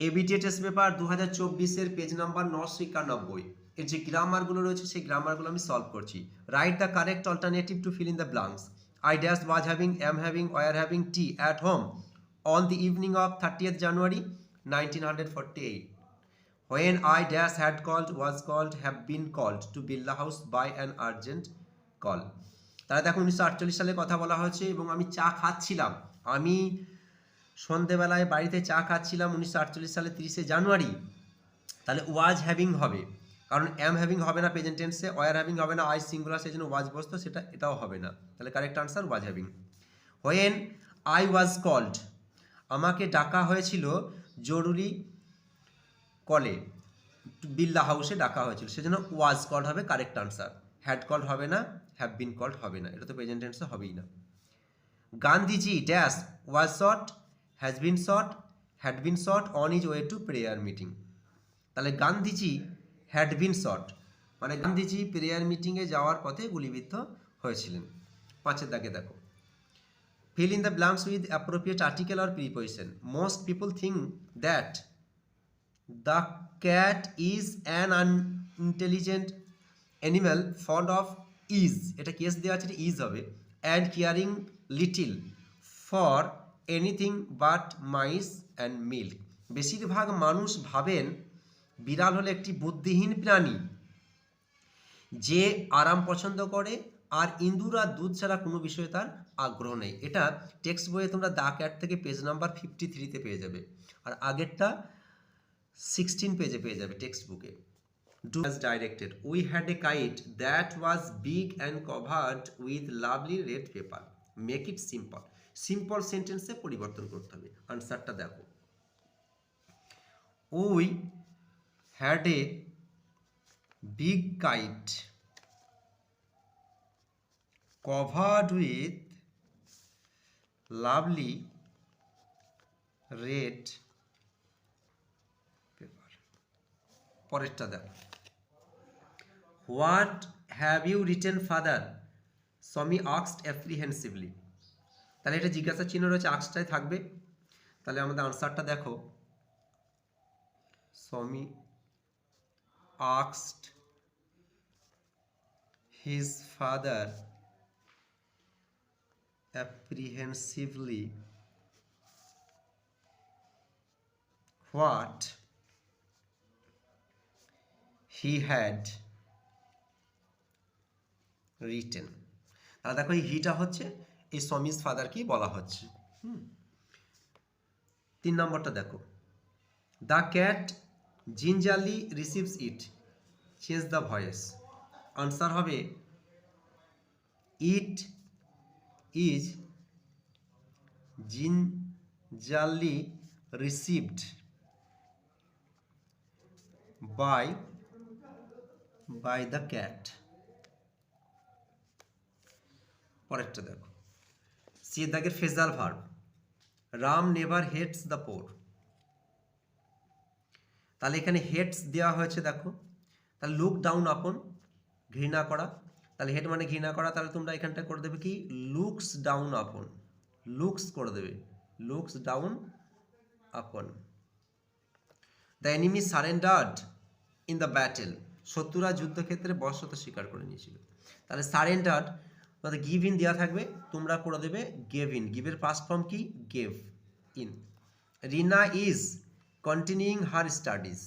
ABTA test paper 2024-এর page number 991 এর যে গ্রামারগুলো রয়েছে সেই গ্রামারগুলো আমি সলভ করছি। Write the correct alternative to fill in the blanks. I dash was having, am having, were having tea at home on the evening of 30th January 1948. When I dash had called, was called, have been called to Birla House by an urgent call. তাহলে দেখো 1948 সালে কথা বলা হয়েছে এবং আমি চা খাচ্ছিলাম। আমি সন্ধেবেলায় বাড়িতে চা খাচ্ছিলাম 1948 সালে 30শে জানুয়ারি। তাহলে ওয়াজ হ্যাভিং হবে, কারণ এম হ্যাভিং হবে না প্রেজেন্ট টেন্সে, ওয়ার হ্যাভিং হবে না, আই সিঙ্গুলার, সেই জন্য ওয়াজ বসতো, এটাও হবে না। তাহলে correct answer was having. When I was called, আমাকে ডাকা হয়েছিল জরুরি কলে, বিল্লা হাউসে ডাকা হয়েছিল, সেজন্য ওয়াজ কল্ড হবে কারেক্ট আনসার। হ্যাড কল্ড হবে না, হ্যাভ বিন কল্ড হবে না, এটা তো প্রেজেন্ট টেন্সে হবেই না। Gandhiji dash was shot, has been shot, had been shot on is way to prayer meeting. তাহলে গান্ধীজি হ্যাড বিন শট মানে গান্ধীজি প্রেয়ার মিটিংয়ে যাওয়ার পথে গুলিবিদ্ধ হয়েছিলেন। 5 দাগে দেখো, fill in the blanks with appropriate article or preposition. Most people think that the cat is an unintelligent animal fond of is, এটা কেস দেওয়া আছে, ইজ হবে, and caring little for anything but mice and milk. বেশিরভাগ মানুষ ভাবেন বিড়াল হলো একটি বুদ্ধিহীন প্রাণী যে আরাম পছন্দ করে আর ইঁদুর আর দুধ ছাড়া কোনো বিষয়ে তার আগ্রহ নেই। এটা টেক্সট বইয়ে তোমরা দা ক্যাট থেকে পেজ নাম্বার 53-তে পেয়ে যাবে, আর আগেরটা 16 পেজে পেয়ে যাবে টেক্সট বুকে। Do as directed. We had a kite that was big and covered with lovely red paper. Make it simple. Simple sentence-এ পরিবর্তন করতে হবে। আনসারটা দেখো, We had a big kite covered with lovely red paper. পরেরটা দেখো, What have you written, father? Swami asked apprehensively. তাহলে এটা জিজ্ঞাসা চিহ্ন রয়েছে, আক্সটাই থাকবে। তাহলে আমাদের আনসারটা দেখো, Swami asked his father apprehensively what he had written. তাহলে দেখো এই হিটা হচ্ছে এই সমিজ ফাদারকেই বলা হচ্ছে। 3 নম্বরটা দেখো, the cat gingerly receives it, change the voice. Answer হবে it is gingerly received by the cat. পরেরটা দেখো, সি দাগের phrasal verb, Ram never hates the poor. তাহলে এখানে হেটস দেওয়া হয়েছে দেখো, তাহলে লুক ডাউন আপন, ঘৃণা করা। তাহলে হেট মানে ঘৃণা করা, তাহলে তোমরা এখানটা করে দেবে কি, লুকস ডাউন আপন, লুকস করে দেবে, looks down upon. The enemy surrendered in the battle, শত্রুরা যুদ্ধক্ষেত্রে বর্ষতা স্বীকার করে নিয়েছিল। তাহলে সারেন্ডার্ড তোমাদের গিভ ইন দেওয়া থাকবে, তোমরা করে দেবে গেভ ইন। গিভের ফার্স্ট ফর্ম কি, gave in. Rina is continuing her studies,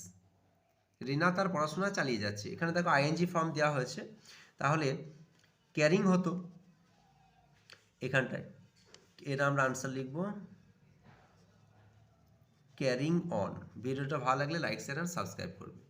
Rina তার পড়াশোনা চালিয়ে যাচ্ছে। এখানে দেখো আইএনজি ফর্ম দেওয়া হয়েছে, তাহলে ক্যারিং হতো এখানটায়, এটা আমরা আনসার লিখব ক্যারিং অন। ভিডিওটা ভালো লাগলে লাইক শেয়ার আর সাবস্ক্রাইব করবে।